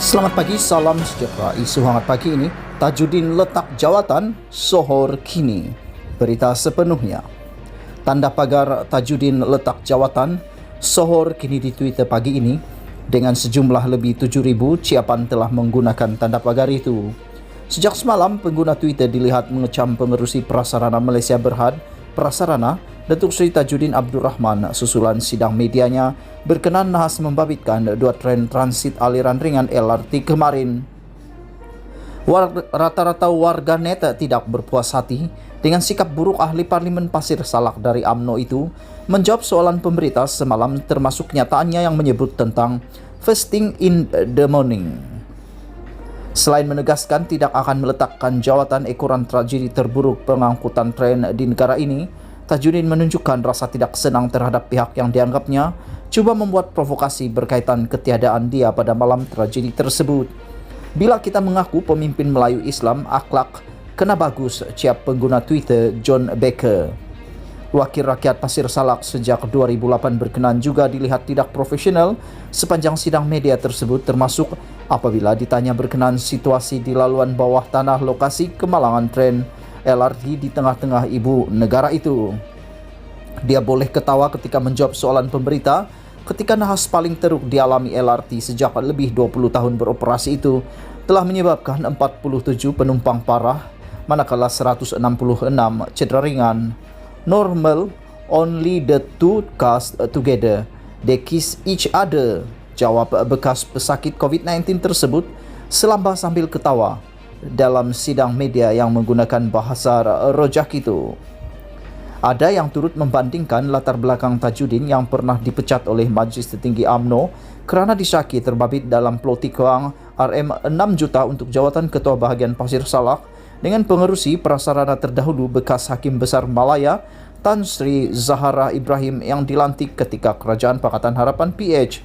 Selamat pagi, salam sejahtera. Isu hangat pagi ini, Tajudin letak jawatan, sohor kini. Berita sepenuhnya. Tanda pagar Tajudin letak jawatan, sohor kini di Twitter pagi ini. Dengan sejumlah lebih 7,000, Ciapan telah menggunakan tanda pagar itu. Sejak semalam, pengguna Twitter dilihat mengecam pengerusi Prasarana Malaysia Berhad, Prasarana, Datuk Seri Tajudin Abdul Rahman susulan sidang medianya berkenan nahas membabitkan dua tren transit aliran ringan LRT kemarin. Rata-rata warganet tidak berpuas hati dengan sikap buruk ahli Parlimen Pasir Salak dari UMNO itu menjawab soalan pemberita semalam, termasuk nyataannya yang menyebut tentang first thing in the morning. Selain menegaskan tidak akan meletakkan jawatan ekoran tragedi terburuk pengangkutan tren di negara ini, Tajudin menunjukkan rasa tidak senang terhadap pihak yang dianggapnya cuba membuat provokasi berkaitan ketiadaan dia pada malam tragedi tersebut. Bila kita mengaku pemimpin Melayu Islam, akhlak kena bagus, ciap pengguna Twitter John Baker. Wakil rakyat Pasir Salak sejak 2008 berkenan juga dilihat tidak profesional sepanjang sidang media tersebut, termasuk apabila ditanya berkenan situasi di laluan bawah tanah lokasi kemalangan tren LRT di tengah-tengah ibu negara itu. Dia boleh ketawa ketika menjawab soalan pemberita ketika nahas paling teruk dialami LRT sejak lebih 20 tahun beroperasi itu telah menyebabkan 47 penumpang parah, manakala 166 cedera ringan. Normal, only the two cast together. They kiss each other, jawab bekas pesakit COVID-19 tersebut selamba sambil ketawa dalam sidang media yang menggunakan bahasa rojak itu. Ada yang turut membandingkan latar belakang Tajudin yang pernah dipecat oleh Majlis Tertinggi UMNO kerana disyaki terbabit dalam plotik wang RM6 juta untuk jawatan Ketua Bahagian Pasir Salak dengan pengerusi prasarana terdahulu bekas Hakim Besar Malaya Tan Sri Zahara Ibrahim yang dilantik ketika Kerajaan Pakatan Harapan PH.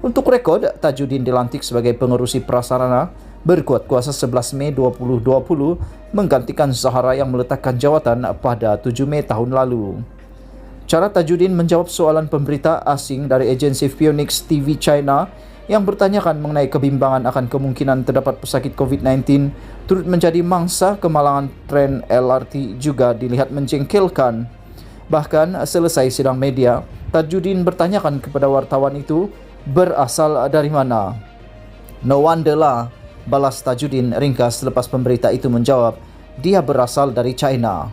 Untuk rekod, Tajudin dilantik sebagai pengerusi prasarana berkuat kuasa 11 Mei 2020 menggantikan Zahara yang meletakkan jawatan pada 7 Mei tahun lalu. Cara Tajudin menjawab soalan pemberita asing dari agensi Phoenix TV China yang bertanyakan mengenai kebimbangan akan kemungkinan terdapat pesakit COVID-19 turut menjadi mangsa kemalangan tren LRT juga dilihat menjengkelkan. Bahkan selesai sidang media, Tajudin bertanyakan kepada wartawan itu berasal dari mana. No wonder lah, balas Tajudin ringkas selepas pemberita itu menjawab dia berasal dari China.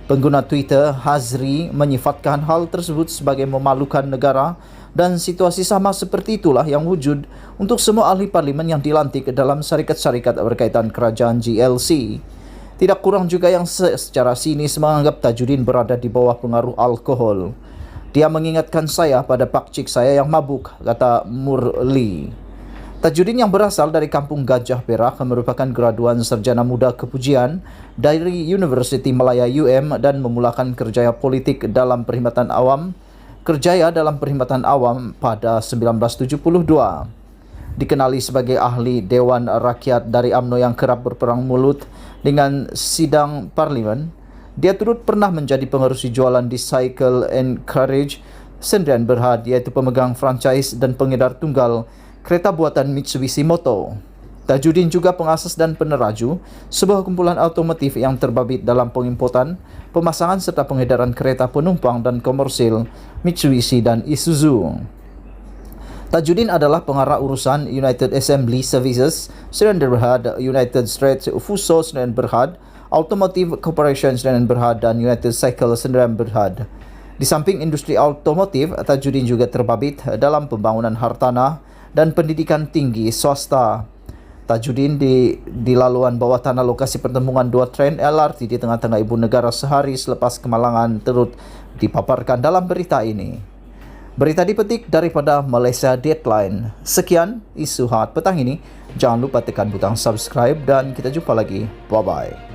Pengguna Twitter Hazri menyifatkan hal tersebut sebagai memalukan negara dan situasi sama seperti itulah yang wujud untuk semua ahli parlimen yang dilantik dalam syarikat-syarikat berkaitan kerajaan GLC. Tidak kurang juga yang secara sinis menganggap Tajudin berada di bawah pengaruh alkohol. Dia mengingatkan saya pada pakcik saya yang mabuk, kata Murli. Tajudin yang berasal dari kampung Gajah Perak merupakan graduan sarjana muda kepujian dari Universiti Malaya UM dan memulakan kerjaya politik dalam Perkhidmatan Awam pada 1972. Dikenali sebagai ahli Dewan Rakyat dari UMNO yang kerap berperang mulut dengan sidang parlimen, dia turut pernah menjadi pengerusi jualan di Cycle and Carriage Sdn Berhad, iaitu pemegang franchise dan pengedar tunggal kereta buatan Mitsubishi Moto. Tajudin juga pengasas dan peneraju sebuah kumpulan otomotif yang terbabit dalam pengimportan, pemasangan serta pengedaran kereta penumpang dan komersil Mitsubishi dan Isuzu. Tajudin adalah pengarah urusan United Assembly Services Sdn Berhad, United Straits Fuso Sdn Berhad, Automotive Corporation Sdn Berhad dan United Cycle Sdn Berhad. Di samping industri otomotif, Tajudin juga terbabit dalam pembangunan hartanah dan pendidikan tinggi swasta. Tajudin di laluan bawah tanah lokasi pertemuan dua tren LRT di tengah-tengah ibu negara sehari selepas kemalangan turut dipaparkan dalam berita ini. Berita dipetik daripada Malaysia Deadline. Sekian isu hangat petang ini. Jangan lupa tekan butang subscribe dan kita jumpa lagi. Bye-bye.